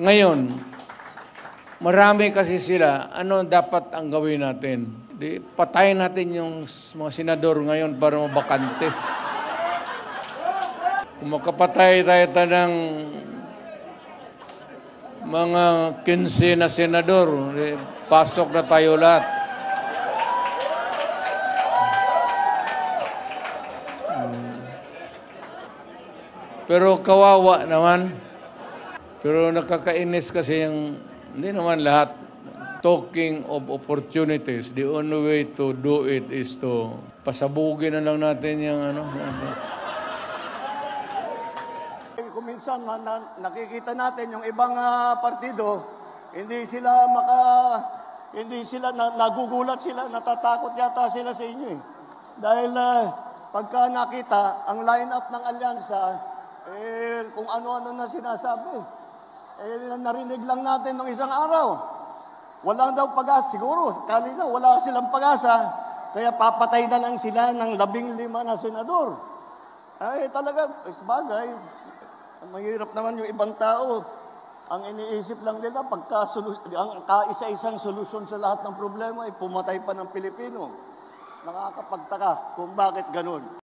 Ngayon, marami kasi sila, ano dapat ang gawin natin? Patayin natin yung mga senador ngayon para mabakante. Kung makapatay tayo ng mga 15 na senador, pasok na tayo lahat. Pero kawawa naman. Pero nakakainis kasi yung, hindi naman lahat. Talking of opportunities, the only way to do it is to pasabugin na lang natin yung ano. Kung minsan nakikita natin yung ibang partido, hindi sila nagugulat sila, natatakot yata sila sa inyo eh. Dahil pagka nakita ang lineup ng alyansa, kung ano-ano na sinasabi, narinig lang natin nung isang araw. Walang daw pag-asa, siguro, kanina wala silang pag-asa, kaya papatay na lang sila ng 15 na senador. Ay talaga, bagay. Mahirap naman yung ibang tao. Ang iniisip lang nila, ang kaisa-isang solusyon sa lahat ng problema ay pumatay pa ng Pilipino. Nakakapagtaka kung bakit ganun.